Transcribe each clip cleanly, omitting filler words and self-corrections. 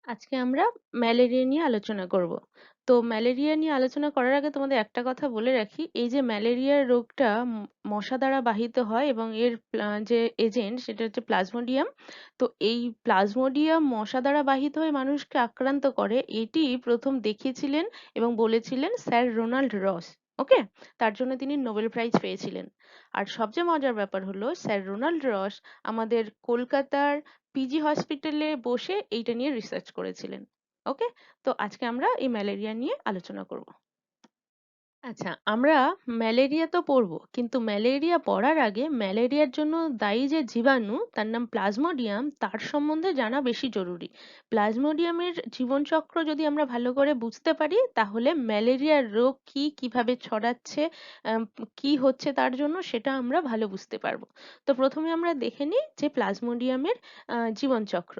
আজকে আমরা ম্যালেরিয়া নিয়ে আলোচনা করব। তো ম্যালেরিয়া নিয়ে আলোচনা করার আগে তোমাদের একটা কথা বলে রাখি, এই যে ম্যালেরিয়ার রোগটা মশা দ্বারা বাহিত হয় এবং এর যে এজেন্ট সেটা হচ্ছে প্লাজমোডিয়াম। তো এই প্লাজমোডিয়াম মশা দ্বারা বাহিত হয়ে মানুষকে আক্রান্ত করে, এটি প্রথম দেখিয়েছিলেন এবং বলেছিলেন স্যার রোনাল্ড রস। ওকে, তার জন্য তিনি নোবেল প্রাইজ পেয়েছিলেন। আর সবচেয়ে মজার ব্যাপার হলো স্যার রোনাল্ড রস আমাদের কলকাতার পিজি হসপিটালে বসে এইটা নিয়ে রিসার্চ করেছিলেন। ওকে, তো আজকে আমরা এই ম্যালেরিয়া নিয়ে আলোচনা করব। আচ্ছা, আমরা ম্যালেরিয়া তো পড়বো, কিন্তু ম্যালেরিয়া পড়ার আগে ম্যালেরিয়ার জন্য দায়ী যে জীবাণু তার নাম প্লাজমোডিয়াম, তার সম্বন্ধে জানা বেশি জরুরি। প্লাজমোডিয়ামের জীবনচক্র যদি আমরা ভালো করে বুঝতে পারি, তাহলে ম্যালেরিয়ার রোগ কি, কিভাবে ছড়াচ্ছে, আম, কি হচ্ছে তার জন্য সেটা আমরা ভালো বুঝতে পারবো। তো প্রথমে আমরা দেখে নিই যে প্লাজমোডিয়ামের জীবনচক্র।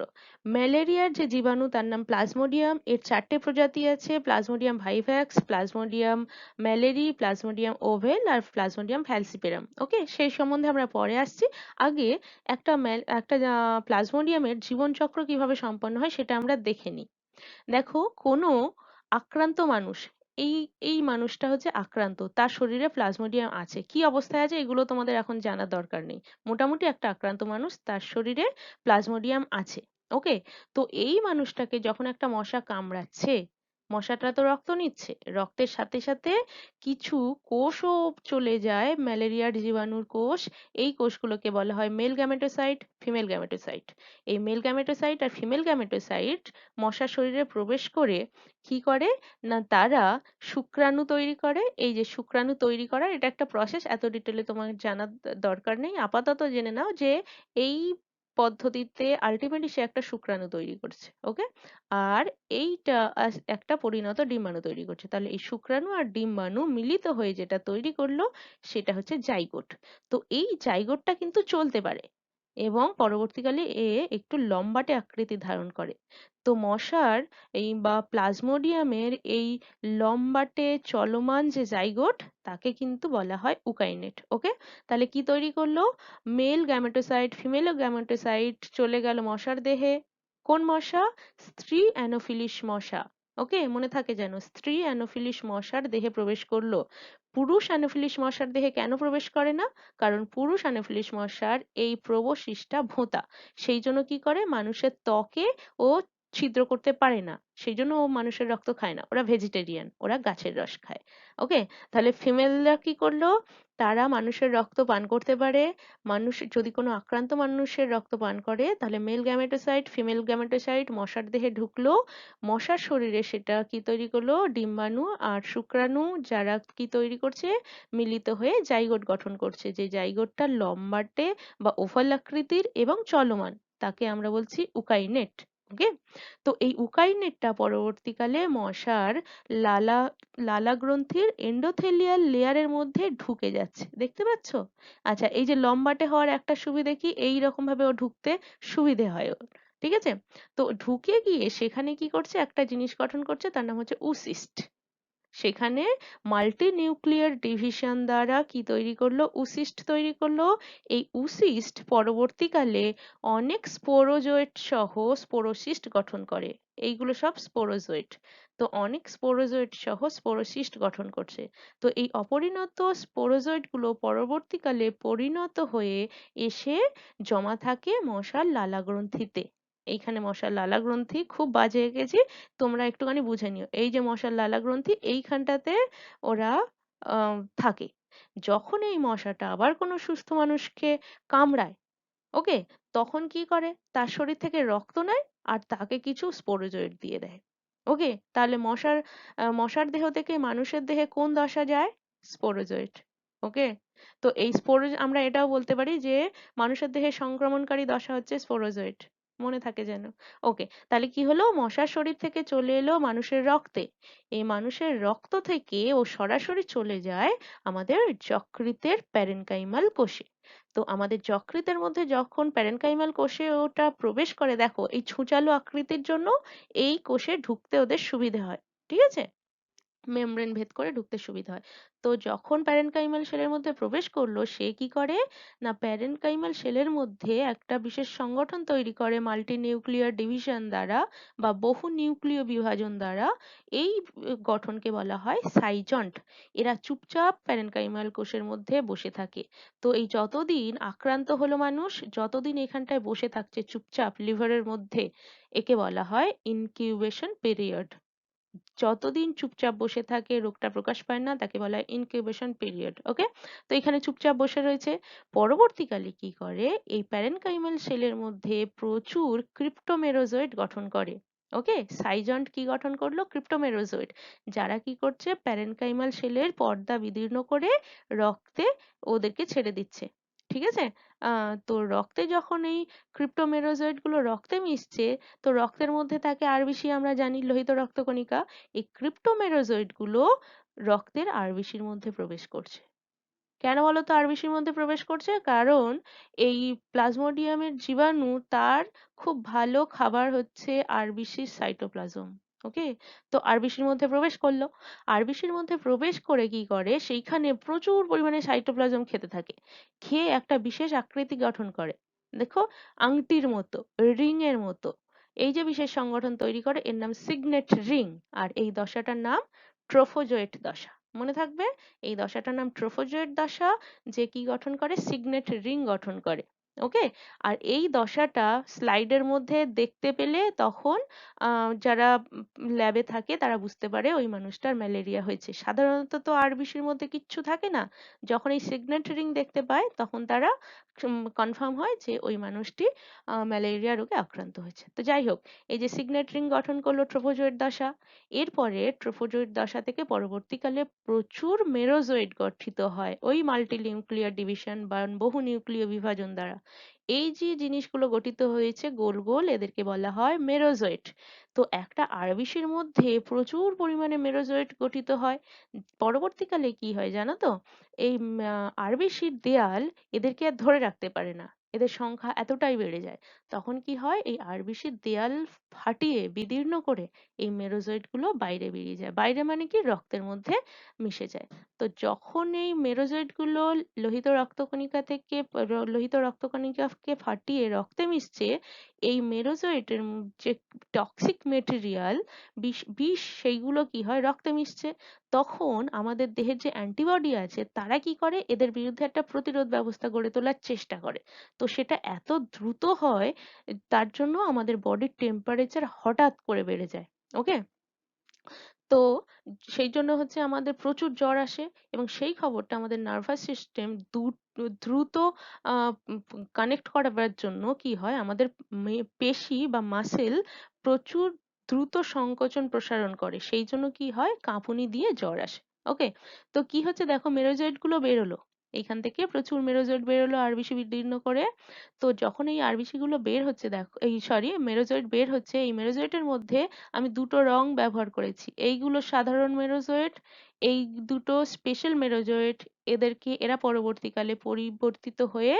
ম্যালেরিয়ার যে জীবাণু তার নাম প্লাজমোডিয়াম, এর চারটে প্রজাতি আছে: plasmodium vivax, plasmodium malariae, plasmodium ovale আর প্লাজমোডিয়াম ফ্যালসিপেরাম। ওকে, সেই সম্বন্ধে আমরা পরে আসছি। আগে একটা প্লাজমোডিয়ামের জীবনচক্র কিভাবে সম্পন্ন হয় সেটা আমরা দেখে নিই। দেখো, কোনো আক্রান্ত মানুষ, এই এই মানুষটা হচ্ছে আক্রান্ত, তার শরীরে প্লাজমোডিয়াম আছে, কি অবস্থায় আছে এগুলো তোমাদের এখন জানার দরকার নেই। মোটামুটি একটা আক্রান্ত মানুষ, তার শরীরে প্লাজমোডিয়াম আছে। ওকে, তো এই মানুষটাকে যখন একটা মশা কামড়াচ্ছে, মশাটা তো রক্ত নিচ্ছে, রক্তের সাথে সাথে কিছু কোষও চলে যায়, ম্যালেরিয়ার জীবাণুর কোষ। এই কোষগুলোকে বলা হয় মেল গ্যামেটোসাইট, ফিমেল গ্যামেটোসাইট। এই মেল গ্যামেটোসাইট আর ফিমেল গ্যামেটোসাইট মশার শরীরে প্রবেশ করে কি করে না, তারা শুক্রাণু তৈরি করে। এই যে শুক্রাণু তৈরি করার এটা একটা প্রসেস, এত ডিটেলে তোমার জানার দরকার নেই, আপাতত জেনে নাও যে এই পদ্ধতিতে আলটিমেটলি সে একটা শুক্রাণু তৈরি করছে। ওকে, আর এইটা একটা পরিণত ডিম্বাণু তৈরি করছে। তাহলে এই শুক্রাণু আর ডিম্বাণু মিলিত হয়ে যেটা তৈরি করলো সেটা হচ্ছে জাইগোট। তো এই জাইগোটটা কিন্তু চলতে পারে এবং পরবর্তীকালে একটু লম্বাটে আকৃতি ধারণ করে। তো মশার এই বা প্লাজমোডিয়ামের এই লম্বাটে চলমান যে জাইগোট, তাকে কিন্তু বলা হয় উকাইনেট। ওকে, তাহলে কি তৈরি করলো? মেল গ্যামেটোসাইট, ফিমেল গ্যামেটোসাইট চলে গেল মশার দেহে। কোন মশা? স্ত্রী অ্যানোফিলিস মশা। ওকে, মনে থাকে যেন, স্ত্রী অ্যানোফিলিস মশার দেহে প্রবেশ করলো। পুরুষ অ্যানোফিলিস মশার দেহে কেন প্রবেশ করে না? কারণ পুরুষ অ্যানোফিলিস মশার এই প্রোবসিসটা ভোঁতা, সেই জন্য কি করে, মানুষের ত্বকে ও ছিদ্র করতে পারে না, সেই জন্য ও মানুষের রক্ত খায় না, ওরা ভেজিটেরিয়ান, ওরা গাছের রস খায়। ওকে, তাহলে ফিমেলরা কি করলো? তারা মানুষের রক্ত পান করতে পারে। মানুষ যদি কোনো আক্রান্ত মানুষের রক্ত পান করে, তাহলে মেল গ্যামেটোসাইট, ফিমেল গ্যামেটোসাইট মশার দেহে ঢুকলো। মশার শরীরে সেটা কি তৈরি করলো? ডিম্বাণু আর শুক্রাণু, যারা কি তৈরি করছে? মিলিত হয়ে জাইগোট গঠন করছে। যে জাইগোটটা লম্বাটে বা ওভাল আকৃতির এবং চলমান, তাকে আমরা বলছি উকাইনেট। ওকে, তো এই উকাইনেটটা পরবর্তীকালে মশার লালা লালা গ্রন্থির এন্ডোথেলিয়াল লেয়ারের মধ্যে ঢুকে যাচ্ছে, দেখতে পাচ্ছ? আচ্ছা, এই যে লম্বাটে হওয়ার একটা সুবিধে কি, এই রকম ভাবে ও ঢুকতে সুবিধে হয় ওর। ঠিক আছে, তো ঢুকে গিয়ে সেখানে কি করছে, একটা জিনিস গঠন করছে, তার নাম হচ্ছে উসিস্ট। সেখানে মাল্টি নিউক্লিয়ার ডিভিশন দ্বারা কি তৈরি করলো? উসিস্ট তৈরি করলো। এই উসিস্ট পরবর্তীকালে অনেক স্পোরোজোয়েট সহ স্পোরোসিস্ট গঠন করে। এইগুলো সব স্পোরোজোয়েট। তো অনেক স্পোরোজোয়েট সহ স্পোরোসিস্ট গঠন করছে। তো এই অপরিণত স্পোরোজোয়েট গুলো পরবর্তীকালে পরিণত হয়ে এসে জমা থাকে মশার লালা গ্রন্থিতে। এইখানে মশার লালা গ্রন্থি খুব বাজে এঁকেছি, তোমরা একটুখানি বুঝে নিও। এই যে মশার লালা গ্রন্থি, এইখানটাতে ওরা থাকে। যখন এই মশাটা আবার কোনো সুস্থ মানুষকে কামড়ায়, ওকে, তখন কি করে, তার শরীর থেকে রক্ত নেয় আর তাকে কিছু স্পোরোজয়েট দিয়ে দেয়। ওকে, তাহলে মশার দেহ থেকে মানুষের দেহে কোন দশা যায়? স্পোরোজয়েট। ওকে, তো এই আমরা এটাও বলতে পারি যে মানুষের দেহে সংক্রমণকারী দশা হচ্ছে স্পোরোজয়েট, মনে থাকে যেন। ওকে, তাহলে কি হলো, মশার শরীর থেকে চলে এলো মানুষের রক্তে। এই মানুষের রক্ত থেকে ও সরাসরি চলে যায় আমাদের যকৃতের প্যারেনকাইমাল কোষে। তো আমাদের যকৃতের মধ্যে যখন প্যারেনকাইমাল কোষে ওটা প্রবেশ করে, দেখো এই ছুঁচালো আকৃতির জন্য এই কোষে ঢুকতে ওদের সুবিধে হয়। ঠিক আছে, মেমব্রেন ভেদ করে ঢুকতে সুবিধা হয়। তো যখন প্যারেনকাইমাল সেলের মধ্যে প্রবেশ করলো, সে কি করে না প্যারেনকাইমাল সেলের মধ্যে একটা বিশেষ সংগঠন তৈরি করে মাল্টি নিউক্লিয়ার ডিভিশন দ্বারা বা বহু নিউক্লিয় বিভাজন দ্বারা। এই গঠনকে বলা হয় সাইজন্ট। এরা চুপচাপ প্যারেনকাইমাল কোষের মধ্যে বসে থাকে। তো এই যতদিন আক্রান্ত হলো মানুষ, যতদিন এখানটায় বসে থাকছে চুপচাপ লিভারের মধ্যে, একে বলা হয় ইনকিউবেশন পিরিয়ড। যতদিন চুপচাপ বসে থাকে, রোগটা প্রকাশ পায় না, তাকে বলা হয় ইনকিউবেশন পিরিয়ড। ওকে, তো এখানে চুপচাপ বসে রয়েছে। পরবর্তীকালে কি করে, এই প্যারেনকাইমাল সেলের মধ্যে প্রচুর ক্রিপ্টোমেরোজয়েড গঠন করে। ওকে, সাইজন্ট কি গঠন করলো, ক্রিপ্টোমেরোজয়েড, যারা কি করছে প্যারেনকাইমাল সেলের পর্দা বিদীর্ণ করে রক্তে ওদেরকে ছেড়ে দিচ্ছে। ঠিক আছে। তো রক্তে যখন এই ক্রিপ্টোমেরোজয়েড গুলো রক্তে মিশছে, তো রক্তের মধ্যে থাকে আরবিসি, আমরা জানি লোহিত রক্তকণিকা। এই ক্রিপ্টোমেরোজয়েড গুলো রক্তের আরবিসির মধ্যে প্রবেশ করছে। কেন বলতো আরবিসির মধ্যে প্রবেশ করছে? কারণ এই প্লাজমোডিয়ামের জীবাণু তার খুব ভালো খাবার হচ্ছে আরবিসির সাইটোপ্লাজম। ওকে, তো আরবিসির মধ্যে প্রবেশ করলো। আরবিসির মধ্যে প্রবেশ করে কি করে, সেইখানে প্রচুর পরিমাণে সাইটোপ্লাজম খেতে থাকে। খেয়ে একটা বিশেষ আকৃতি গঠন করে। দেখো, আংটির মতো, রিং এর মতো। এই যে বিশেষ সংগঠন তৈরি করে, এর নাম সিগনেট রিং। আর এই দশাটার নাম ট্রোফোজোয়েট দশা। মনে থাকবে, এই দশাটার নাম ট্রোফোজয়েড দশা, যে কি গঠন করে, সিগনেট রিং গঠন করে। ওকে, আর এই দশাটা স্লাইডের মধ্যে দেখতে পেলে তখন যারা ল্যাবে থাকে তারা বুঝতে পারে ওই মানুষটার ম্যালেরিয়া হয়েছে। সাধারণত তো আরবিসির মধ্যে কিচ্ছু থাকে না, যখন এই সিগনেট রিং দেখতে পায় তখন তারা কনফার্ম হয় যে ওই মানুষটি ম্যালেরিয়া রোগে আক্রান্ত হয়েছে। তো যাই হোক, এই যে সিগনেট রিং গঠন করলো ট্রোফোজয়েড দশা, এরপরে ট্রোফোজয়েড দশা থেকে পরবর্তীকালে প্রচুর মেরোজয়েড গঠিত হয় ওই মাল্টিনিউক্লিয়ার ডিভিশন বা বহু নিউক্লিয় বিভাজন দ্বারা। এই যে জিনিসগুলো গঠিত হয়েছে গোল গোল, এদেরকে বলা হয় মেরোজয়েড। তো একটা আরবিসির মধ্যে প্রচুর পরিমাণে মেরোজয়েড গঠিত হয়। পরবর্তীকালে কি হয় জানো তো, এই আরবিসির দেয়াল এদেরকে আর ধরে রাখতে পারে না, এদের সংখ্যা এতটাই বেড়ে যায়। তখন কি হয়, এই আরবিসির দেয়াল ফাটিয়ে বিদীর্ণ করে এই মেরোজয়েড গুলো বাইরে বেরিয়ে যায়। বাইরে মানে কি, রক্তের মধ্যে মিশে যায়। তো যখন এই মেরোজয়েড গুলো লোহিত রক্তকণিকা থেকে লোহিত রক্তকণিকাকে ফাটিয়ে রক্তে মিশছে, এই মেরোজয়েডের যে টক্সিক মেটেরিয়াল, বিষ বিষ, সেইগুলো কি হয় রক্তে মিশছে। তখন আমাদের দেহের যে অ্যান্টিবডি আছে তারা কি করে, এদের বিরুদ্ধে একটা প্রতিরোধ ব্যবস্থা গড়ে তোলার চেষ্টা করে। তো সেটা এত দ্রুত হয়, তার জন্য আমাদের বডির টেম্পারেচার হঠাৎ করে বেড়ে যায়। ওকে, তো সেই জন্য হচ্ছে আমাদের প্রচুর জ্বর আসে, এবং সেই খবরটা আমাদের নার্ভাস সিস্টেম দ্রুত কানেক্ট করাবার জন্য কি হয়, আমাদের পেশি বা মাসেল প্রচুর দ্রুত সংকোচন প্রসারণ করে, সেই জন্য কি হয়, কাঁপুনি দিয়ে জ্বর আসে। ওকে, তো কি হচ্ছে দেখো, মেরোজয়েড গুলো বেরোলো, এইখান থেকে প্রচুর মেরোজয়েড বেরোলো আরবিসি বিদীর্ণ করে। তো যখন এই আরবিসি গুলো বের হচ্ছে, দেখো এই সরি মেরোজয়েড বের হচ্ছে, এই মেরোজয়েডের মধ্যে আমি দুটো রং ব্যবহার করেছি। এইগুলো সাধারণ মেরোজয়েট, এই দুটো স্পেশাল মেরোজয়েট। এরা পরবর্তীকালে পরিবর্তিত হয়ে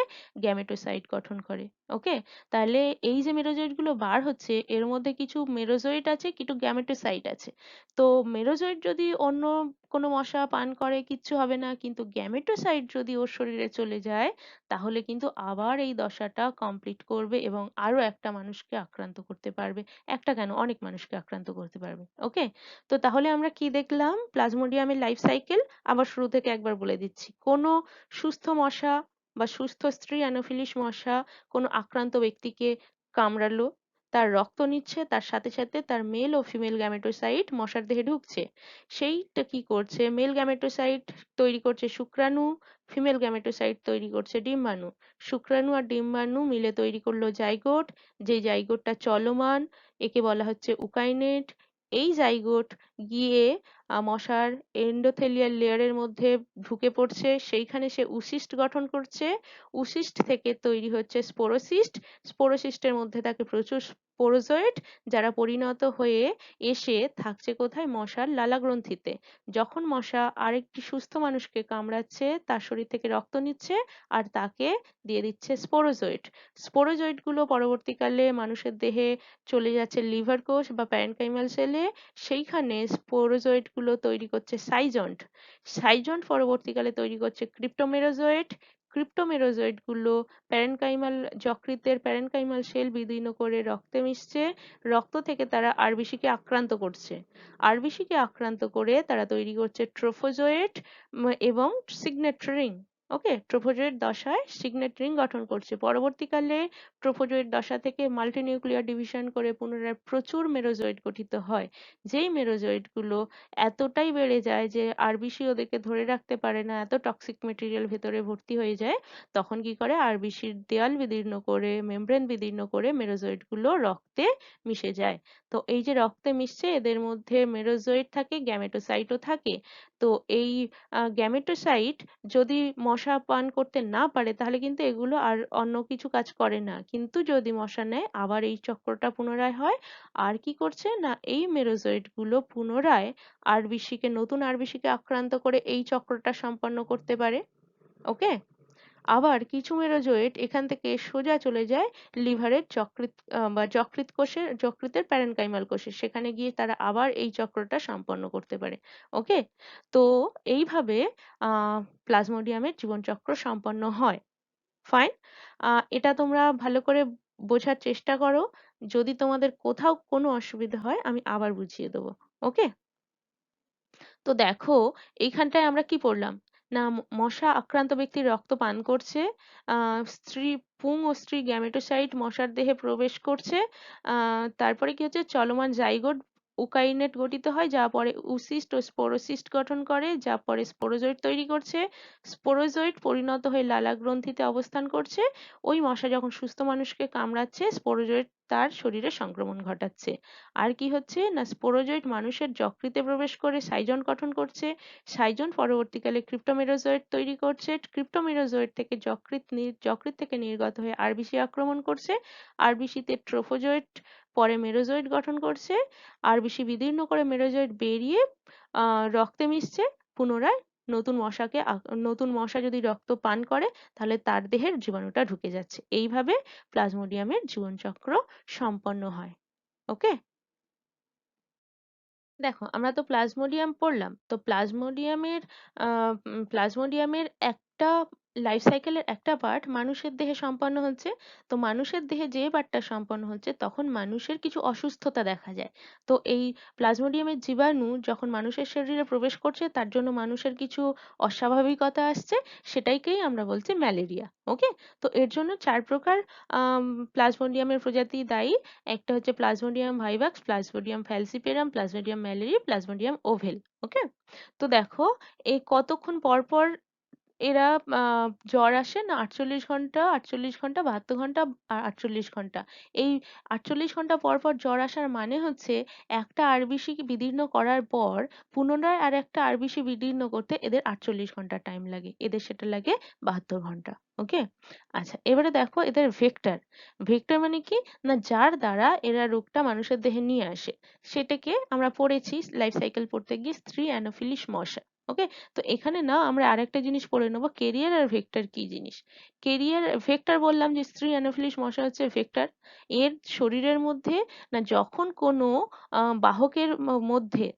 গ্যামেটোসাইট গঠন করে। ওকে, তাহলে এই যে মেরোজয়েট গুলো বার হচ্ছে, এর মধ্যে কিছু মেরোজয়েট আছে, কিছু গ্যামেটোসাইট আছে। তো মেরোজয়েট যদি অন্য কোনো মশা পান করে কিচ্ছু হবে না, কিন্তু গ্যামেটোসাইট যদি ওর শরীরে চলে যায়, তাহলে কিন্তু আবার এই দশাটা কমপ্লিট করবে এবং আরো একটা মানুষকে আক্রান্ত করতে পারবে। একটা কেন, অনেক মানুষকে আক্রান্ত করতে পারবে। ওকে, তো তাহলে আমরা কি দেখলাম প্লাজমোডিয়ামের লাইফ সাইকেল। আবার শুরু থেকে একবার বলে দিচ্ছি, কোনো সুস্থ মশা বা সুস্থ স্ত্রী অ্যানোফিলিস মশা কোনো আক্রান্ত ব্যক্তিকে কামড়ালো, তার রক্ত নিচ্ছে, তার সাথে সাথে তার মেল ও ফিমেল গ্যামেটোসাইট মশার দেহে ঢুকছে। সেইটা কি করছে, মেল গ্যামেটোসাইট তৈরি করছে শুক্রাণু, ফিমেল গ্যামেটোসাইট তৈরি করছে ডিম্বাণু। শুক্রাণু আর ডিম্বাণু মিলে তৈরি করলো জাইগোট, যে জাইগোটটা চলমান, একে বলা হচ্ছে উকাইনেট। এই জাইগোট গিয়ে মশার এন্ডোথেলিয়াল লেয়ারের মধ্যে ঢুকে পড়ছে, সেইখানে সে উসিস্ট গঠন করছে। উসিস্ট থেকে তৈরি হচ্ছে স্পোরোসিস্ট। স্পোরোসিস্টের মধ্যে থাকে প্রচুর স্পোরোজয়েট, যারা পরিণত হয়ে এসে থাকছে কোথায়? মশার লালাগ্রন্থিতে। যখন মশা আরেকটি সুস্থ মানুষকে কামড়াচ্ছে, তার শরীর থেকে রক্ত নিচ্ছে আর তাকে দিয়ে দিচ্ছে স্পোরোজয়েট। স্পোরোজয়েট গুলো পরবর্তীকালে মানুষের দেহে চলে যাচ্ছে লিভার কোষ বা প্যারেনকাইমাল সেলে। সেইখানে স্পোরোজয়েট গুলো তৈরি করছে সাইজন্ট। সাইজন্ট পরবর্তীকালে তৈরি করছে ক্রিপ্টোমেরোজয়েট। ক্রিপ্টোমেরোজয়েট গুলো প্যারেনকাইমাল যকৃতের প্যারেনকাইমাল সেল বিদীর্ণ করে রক্তে মিশছে। রক্ত থেকে তারা আরবিসিকে আক্রান্ত করছে। আরবিসিকে আক্রান্ত করে তারা তৈরি করছে ট্রোফোজোয়েট এবং সিগনেট রিং। ওকে, ট্রোফোজোয়েট দশায় সিগনেট রিং গঠন করছে। পরবর্তীকালে ট্রোফোজোয়েট দশা থেকে মাল্টিনিউক্লিয়ার ডিভিশন করে পুনরায় প্রচুর মেরোজয়েট গঠিত হয়। যেই মেরোজয়েট গুলো এতটাই বেড়ে যায় যে আরবিসি ওদেরকে ধরে রাখতে পারে না, এত টক্সিক মেটেরিয়াল ভেতরে ভর্তি হয়ে যায়, তখন কি করে আরবিসির দেয়াল বিদীর্ণ করে মেমব্রেন বিদীর্ণ করে মেরোজয়েট গুলো রক্তে মিশে যায়। তো এই যে রক্তে মিশছে, এদের মধ্যে মেরোজয়েট থাকে, গ্যামেটোসাইটও থাকে। তো এই গ্যামেটোসাইট যদি মশা পান করতে না পারে তাহলে কিন্তু এগুলো আর অন্য কিছু কাজ করে না, কিন্তু যদি মশা নেয় আবার এই চক্রটা পুনরায় হয়। আর কি করছে না, এই মেরোজয়েট গুলো পুনরায় আরবিসিকে নতুন আরবিসিকে আক্রান্ত করে এই চক্রটা সম্পন্ন করতে পারে। ওকে, আবার কিছু মেরোজয়েট এখান থেকে সোজা চলে যায় লিভারের যকৃৎ বা যকৃৎ কোষে, যকৃতের প্যারেনকাইমাল কোষে, সেখানে গিয়ে তারা আবার এই চক্রটা সম্পন্ন করতে পারে। ওকে, তো এইভাবে প্লাজমোডিয়ামের জীবনচক্র সম্পন্ন হয়। ফাইন, এটা তোমরা ভালো করে বোঝার চেষ্টা করো। যদি তোমাদের কোথাও কোনো অসুবিধা হয় আমি আবার বুঝিয়ে দেবো। ওকে, তো দেখো এইখানটায় আমরা কি পড়লাম না, মশা আক্রান্ত ব্যক্তির রক্ত পান করছে, স্ত্রী পুং ও স্ত্রী গ্যামেটোসাইট মশার দেহে প্রবেশ করছে, তারপরে কি হচ্ছে, চলমান জাইগোট উকাইনেট গঠিত হয়, যা পরে উসিস্ট ও স্পোরোসিস্ট গঠন করে, যা পরে স্পোরোজয়েট তৈরি করছে। স্পোরোজয়েট পরিণত হয়ে লালা গ্রন্থিতে অবস্থান করছে। ওই মশা যখন সুস্থ মানুষকে কামড়াচ্ছে, স্পোরোজয়েট তার শরীরে সংক্রমণ ঘটাচ্ছে। আর কি হচ্ছে না, স্পোরোজয়েট মানুষের যকৃতে প্রবেশ করে সাইজন গঠন করছে। সাইজন পরবর্তীকালে ক্রিপ্টোমেরোজয়েট তৈরি করছে। ক্রিপ্টোমেরোজয়েট থেকে যকৃৎ থেকে নির্গত হয়ে আরবিসি আক্রমণ করছে। আরবিসিতে ট্রোফোজয়েট পরে মেরোজয়েট গঠন করছে। আরবিসি বিদীর্ণ করে মেরোজয়েট বেরিয়ে রক্তে মিশছে। পুনরায় নতুন মশা যদি রক্ত পান করে তাহলে তার দেহের জীবাণুটা ঢুকে যাচ্ছে। এইভাবে প্লাজমোডিয়ামের জীবনচক্র সম্পন্ন হয়। ওকে, দেখো আমরা তো প্লাজমোডিয়াম পড়লাম, তো প্লাজমোডিয়ামের একটা লাইফ সাইকেলের একটা পার্ট মানুষের দেহে সম্পন্ন হচ্ছে। তো মানুষের দেহে যে পার্টটা সম্পন্ন হচ্ছে তখন মানুষের কিছু অসুস্থতা দেখা যায়। তো এই প্লাজমোডিয়ামের জীবাণু যখন মানুষের শরীরে প্রবেশ করছে তার জন্য মানুষের কিছু অস্বাভাবিকতা আসছে, সেটাইকেই আমরা বলছি ম্যালেরিয়া। ওকে, তো এর জন্য 4 প্রকার প্লাজমোডিয়ামের প্রজাতি দায়ী। একটা হচ্ছে plasmodium vivax, plasmodium falciparum, plasmodium malariae, plasmodium ovale. Okay, তো দেখো এই কতক্ষণ পর পর এরা জ্বর আসে না, 48 ঘন্টা, 48 ঘন্টা, 72 ঘন্টা আর 48 ঘন্টা। এই 48 ঘন্টা পর পর জ্বর আসার মানে হচ্ছে একটা আরবিসি বিদীর্ণ করার পর পুনরায় আর একটা আরবিসি বিদীর্ণ করতে এদের 48 ঘন্টা টাইম লাগে, এদের সেটা লাগে 72 ঘন্টা। ওকে, আচ্ছা এবারে দেখো এদের ভেক্টর। ভেক্টর মানে কি না, যার দ্বারা এরা রোগটা মানুষের দেহে নিয়ে আসে, সেটাকে আমরা পড়েছি লাইফ সাইকেল পড়তে গিয়ে স্ত্রী অ্যানোফিলিস মশা। ওকে, তো এখানে না আমরা আরেকটা জিনিস পড়ে নেবো, কেরিয়ার আর ভেক্টর কি জিনিস। কেরিয়ার ভেক্টর বললাম যে স্ত্রী অ্যানোফিলিস মশা হচ্ছে ভেক্টর। এর শরীরের মধ্যে না যখন কোনো বাহকের মধ্যে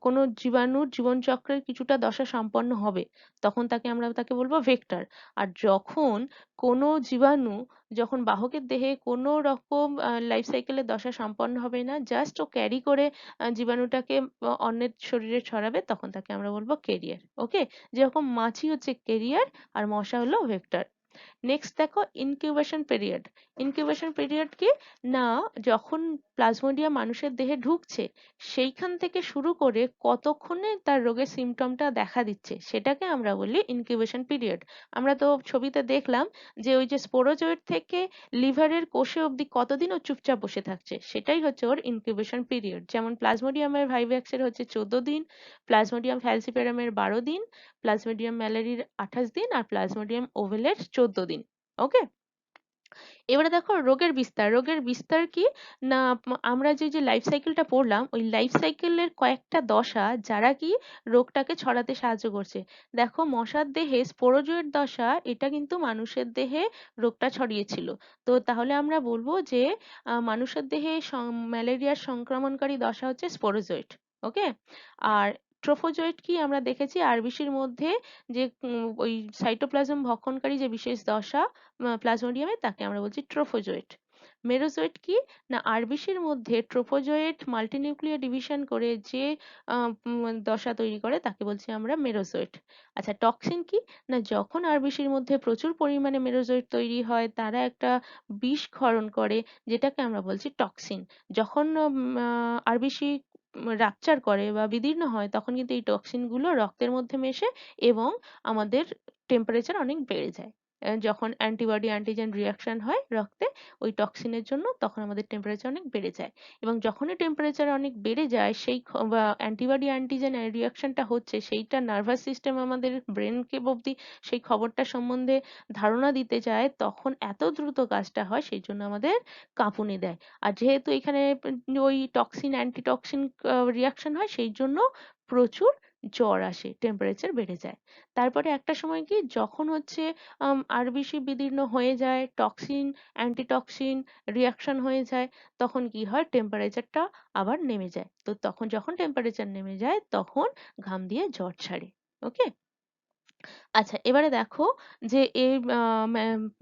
কোনো জীবাণুর জীবনচক্রের কিছুটা দশা সম্পন্ন হবে তখন তাকে বলবো ভেক্টর। আর যখন কোনো জীবাণু যখন বাহকের দেহে কোনো রকম লাইফ সাইকেলের দশা সম্পন্ন হবে না, জাস্ট ও ক্যারি করে জীবাণুটাকে অন্যের শরীরে ছড়াবে, তখন তাকে আমরা বলবো কেরিয়ার। ওকে, যেরকম মাছি হচ্ছে কেরিয়ার আর মশা হলো ভেক্টর। নেক্সট দেখো ইনকিউবেশন পিরিয়ড। ইনকিউবেশন পিরিয়ড কি না, যখন প্লাজমোডিয়াম মানুষের দেহে ঢুকছে সেইখান থেকে শুরু করে কতক্ষণে তার রোগের সিমটমটা দেখা দিচ্ছে সেটাকে আমরা বলি ইনকিউবেশন পিরিয়ড। আমরা তো ছবিতে দেখলাম যে ওই যে স্পোরোজয়েট থেকে লিভারের কোষে অবধি কতদিন ও চুপচাপ বসে থাকছে, সেটাই হচ্ছে ওর ইনকিউবেশন পিরিয়ড। যেমন প্লাজমোডিয়ামের ভাইভ্যাক্সের হচ্ছে 14 দিন, প্লাজমোডিয়াম ফ্যালসিপেরামের 12 দিন, প্লাজমোডিয়াম ম্যালারির 28 দিন আর প্লাজমোডিয়াম ওভেলের 14 দিন। ওকে, এবারে দেখো রোগের বিস্তার। রোগের বিস্তার কি না, আমরা যে লাইফ সাইকেলটা পড়লাম ওই লাইফ সাইকেলের কয়েকটা দশা যারা কি রোগটাকে ছড়াতে সাহায্য করছে। দেখো মশার দেহে স্পোরোজোয়েট দশা, এটা কিন্তু মানুষের দেহে রোগটা ছড়িয়েছিল। তো তাহলে আমরা বলবো যে মানুষের দেহে ম্যালেরিয়ার সংক্রমণকারী দশা হচ্ছে স্পোরোজোয়েট। ওকে। আর ট্রোফোজোয়েট কি আমরা দেখেছি আরবিসির মধ্যে, যে ওই সাইটোপ্লাজম ভক্ষণকারী যে বিশেষ দশা প্লাজমোডিয়ামে, তাকে আমরা বলছি ট্রোফোজোয়েট। মেরোজোয়েট কি না, আরবিসির মধ্যে ট্রোফোজোয়েট মাল্টিনিউক্লিয়ার ডিভিশন করে যে দশা তৈরি করে তাকে বলছি আমরা মেরোজোয়েট। আচ্ছা টক্সিন কি না, যখন আরবিসির মধ্যে প্রচুর পরিমাণে মেরোজোয়েট তৈরি হয় তারা একটা বিষ ক্ষরণ করে, যেটাকে আমরা বলছি টক্সিন। যখন আরবিসি রাপচার করে বা বিদীর্ণ হয় তখন কিন্তু এই টক্সিন গুলো রক্তের মধ্যে মেশে এবং আমাদের টেম্পারেচার অনেক বেড়ে যায়। যখন অ্যান্টিবডি অ্যান্টিজেন রিয়াকশন হয় রক্তে ওই টক্সিনের জন্য, তখন আমাদের টেম্পারেচার অনেক বেড়ে যায়। এবং যখনই টেম্পারেচার অনেক বেড়ে যায় সেই বা অ্যান্টিবডি অ্যান্টিজেন রিয়াকশনটা হচ্ছে, সেইটা নার্ভাস সিস্টেম আমাদের ব্রেনকে অব্দি সেই খবরটা সম্বন্ধে ধারণা দিতে যায়, তখন এত দ্রুত কাজটা হয় সেই জন্য আমাদের কাঁপুনি দেয়। আর যেহেতু এখানে ওই টক্সিন অ্যান্টিটক্সিন রিয়াকশন হয় সেই জন্য প্রচুর জ্বর আসে, টেম্পারেচার বেড়ে যায়। তারপরে একটা সময় কি যখন হচ্ছে আর বেশি বিদীর্ণ হয়ে যায়, টক্সিন অ্যান্টিটক্সিন রিয়াকশন হয়ে যায়, তখন কি হয় টেম্পারেচারটা আবার নেমে যায়। তো তখন যখন টেম্পারেচার নেমে যায় তখন ঘাম দিয়ে জ্বর ছাড়ে। ওকে। আচ্ছা এবারে দেখো যে এই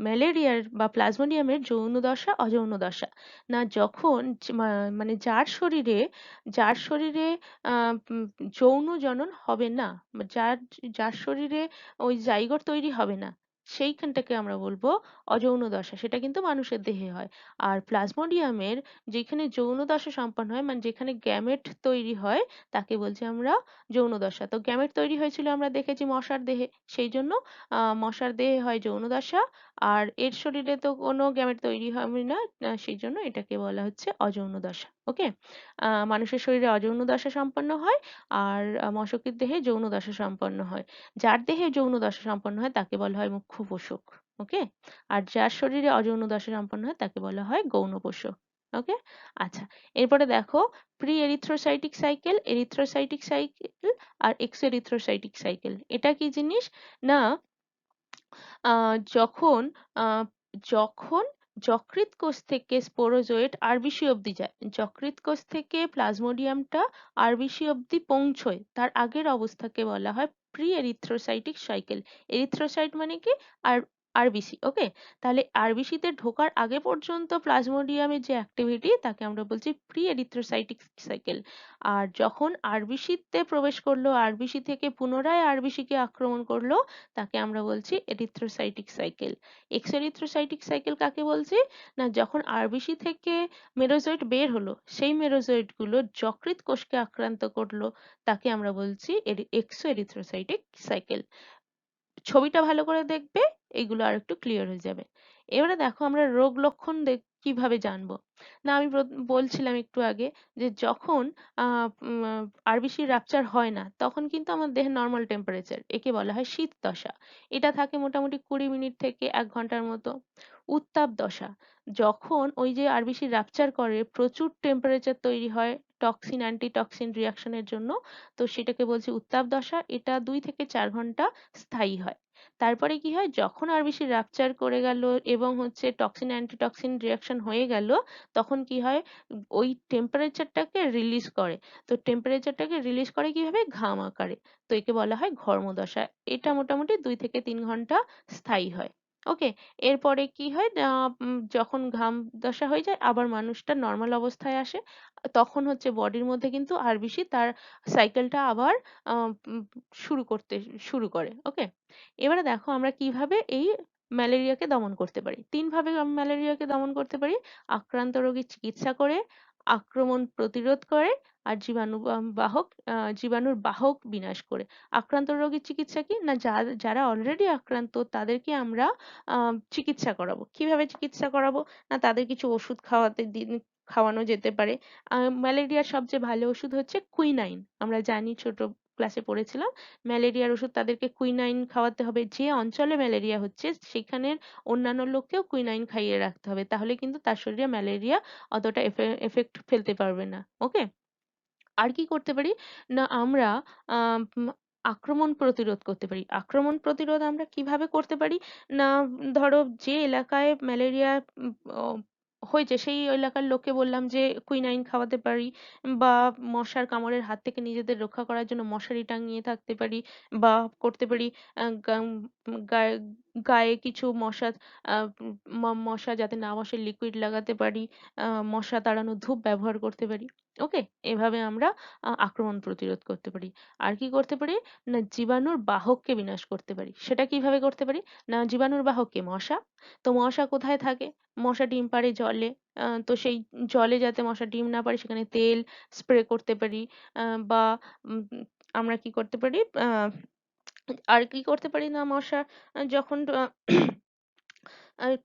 ম্যালেরিয়ার বা প্লাজমোডিয়ামের যৌন দশা অযৌন দশা। না যখন মানে যার শরীরে যৌন জনন হবে না, বা যার যার শরীরে ওই জাইগোট তৈরি হবে না, সেইখানটাকে আমরা বলবো অযৌন দশা। সেটা কিন্তু মানুষের দেহে হয়। আর প্লাজমোডিয়ামের যেখানে যৌন দশা সম্পন্ন হয়, মানে যেখানে গ্যামেট তৈরি হয়, তাকে বলছি আমরা যৌন দশা। তো গ্যামেট তৈরি হয়েছিল আমরা দেখেছি মশার দেহে, সেই জন্য মশার দেহে হয় যৌন দশা। আর এর শরীরে তো কোনো গ্যামেট তৈরি হবে না, সেই জন্য এটাকে বলা হচ্ছে অযৌন দশা। ওকে। মানুষের শরীরে অযৌন দশা সম্পন্ন হয় আর মশকের দেহে যৌন দশা সম্পন্ন হয়। যার দেহে যৌন দশা সম্পন্ন হয় তাকে বলা হয় মুখ্য পোষক। ওকে। আর যার শরীরে অযৌন দশা সম্পন্ন হয় তাকে বলা হয় গৌণ পোষক। ওকে। আচ্ছা এরপরে দেখো pre erythrocytic cycle, erythrocytic cycle আর এক্স এরিথ্রোসাইটিক সাইকেল। এটা কি জিনিস না, যখন আহ, যখন যকৃৎ কোষ থেকে স্পোরোজোয়েট আরবিসি অব্দি যায়, যকৃৎ কোষ থেকে প্লাজমোডিয়ামটা আরবিসি অব্দি পৌঁছয়, তার আগের অবস্থাকে বলা হয় প্রি এরিথ্রোসাইটিক সাইকেল। এরিথ্রোসাইট মানে কি আর আরবিসি। ওকে। তাহলে আরবিসি তে ঢোকার আগে পর্যন্ত প্লাজমোডিয়ামের যে অ্যাক্টিভিটি তাকে আমরা বলছি প্রি এরিথ্রোসাইটিক সাইকেল। আর যখন আরবিসি তে প্রবেশ করলো, আরবিসি থেকে পুনরায় আরবিসি কে আক্রমণ করলো, তাকে আমরা বলছি erythrocytic cycle. X erythrocytic cycle কাকে বলছি না, যখন আরবিসি থেকে মেরোজয়েট বের হলো সেই মেরোজয়েট গুলো যকৃৎ কোষকে আক্রান্ত করলো, তাকে আমরা বলছি এক্সো এরিথ্রোসাইটিক সাইকেল। ছবিটা ভালো করে দেখবে, এইগুলো আর একটু ক্লিয়ার হয়ে যাবে। এবারে দেখো আমরা রোগ লক্ষণ কিভাবে জানবো। না আমি বলছিলাম একটু আগে যে যখন আরবিসি রাপচার হয় না তখন কিন্তু আমার দেহের নর্মাল টেম্পারেচার, একে বলা হয় শীত দশা। এটা থাকে মোটামুটি 20 মিনিট থেকে 1 ঘন্টার মতো। উত্তাপ দশা, যখন ওই যে আরবিসি রাপচার করে প্রচুর টেম্পারেচার তৈরি হয় টক্সিন অ্যান্টিটক্সিন রিয়াকশনের জন্য, তো সেটাকে বলছি উত্তাপ দশা। এটা 2 থেকে 4 ঘন্টা স্থায়ী হয়। তারপরে কি হয়, যখন আরবিসি রাপচার করে গেল এবং হচ্ছে টক্সিন অ্যান্টিটক্সিন রিয়াকশন হয়ে গেল, তখন কি হয় ওই টেম্পারেচারটাকে রিলিজ করে। তো টেম্পারেচারটাকে রিলিজ করে কিভাবে, ঘাম আকারে। তো একে বলা হয় ঘর্মদশা। এটা মোটামুটি 2 থেকে 3 ঘন্টা স্থায়ী হয়। ওকে। এরপরে কি হয় যখন ঘাম দশা হয়ে যায় আবার মানুষটা নর্মাল অবস্থায় আসে, তখন হচ্ছে বডির মধ্যে কিন্তু আরবিসি তার সাইকেলটা আবার আহ, উম, শুরু করতে শুরু করে। ওকে। এবারে দেখো আমরা কিভাবে এই ম্যালেরিয়াকে দমন করতে পারি। 3 ভাবে আমরা ম্যালেরিয়াকে দমন করতে পারি: আক্রান্ত রোগীর চিকিৎসা করে, আক্রমণ প্রতিরোধ করে, আর জীবাণুর বাহক বিনাশ করে। আক্রান্ত রোগীর চিকিৎসা কি না, যারা অলরেডি আক্রান্ত তাদেরকে আমরা চিকিৎসা করাবো। কিভাবে চিকিৎসা করাবো না, তাদের কিছু ওষুধ খাওয়ানো যেতে পারে। ম্যালেরিয়ার সবচেয়ে ভালো ওষুধ হচ্ছে কুইনাইন। আমরা জানি ছোট ক্লাসে পড়েছিলাম, ম্যালেরিয়ার ওষুধ তাদেরকে কুইনাইন খাওয়াতে হবে। যে অঞ্চলে ম্যালেরিয়া হচ্ছে সেখানের অন্যান্য লোককেও কুইনাইন খাইয়ে রাখতে হবে। তাহলে কিন্তু তার শরীরে ম্যালেরিয়া অতটা এফেক্ট ফেলতে পারবে না। ওকে? আর কি করতে পারি? না আমরা আম আক্রমণ প্রতিরোধ করতে পারি। আক্রমণ প্রতিরোধ আমরা কিভাবে করতে পারি? না ধরো যে এলাকায় ম্যালেরিয়া উম অ হয়েছে সেই এলাকার লোককে বললাম যে কুইনাইন খাওয়াতে পারি, বা মশার কামড়ের হাত থেকে নিজেদের রক্ষা করার জন্য মশারি টাঙিয়ে থাকতে পারি, বা করতে পারি আ গাম গায়ে গায়ে কিছু মশা আ মশা যাতে না বসে লিকুইড লাগাতে পারি। মশা তাড়ানোর ধূপ ব্যবহার করতে পারি। ওকে? এভাবে আমরা আক্রমণ প্রতিরোধ করতে পারি। আর কি করতে পারি? না জীবাণুর বাহককে বিনাশ করতে পারি। সেটা কিভাবে করতে পারি? না জীবাণুর বাহক কে? মশা। তো মশা কোথায় থাকে? মশা ডিম পাড়ে জলে। তো সেই জলে যাতে মশা ডিম না পাড়ে সেখানে তেল স্প্রে করতে পারি। বা উম আমরা কি করতে পারি? আর কি করতে পারি না মশা যখন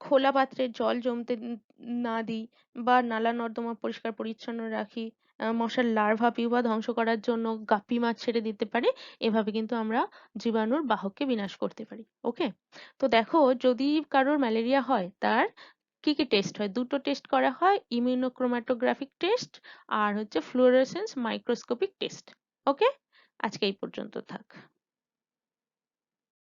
খোলা পাত্রে জল জমতে না দিই, বা নালা নর্দমা পরিষ্কার পরিচ্ছন্ন রাখি। মশার লার্ভা পিউপা ধ্বংস করার জন্য গাপ্পি মাছ ছেড়ে দিতে পারি। এভাবে কিন্তু আমরা জীবাণুর বাহককে বিনাশ করতে পারি। ওকে? তো দেখো, যদি কারোর ম্যালেরিয়া হয় তার কি, কি টেস্ট হয়? ২ টো টেস্ট করা হয়। ইমিউনোক্রোমাটোগ্রাফিক টেস্ট আর হচ্ছে ফ্লুoresসেন্স মাইক্রোস্কোপিক টেস্ট। ওকে? আজকে এই পর্যন্ত থাক।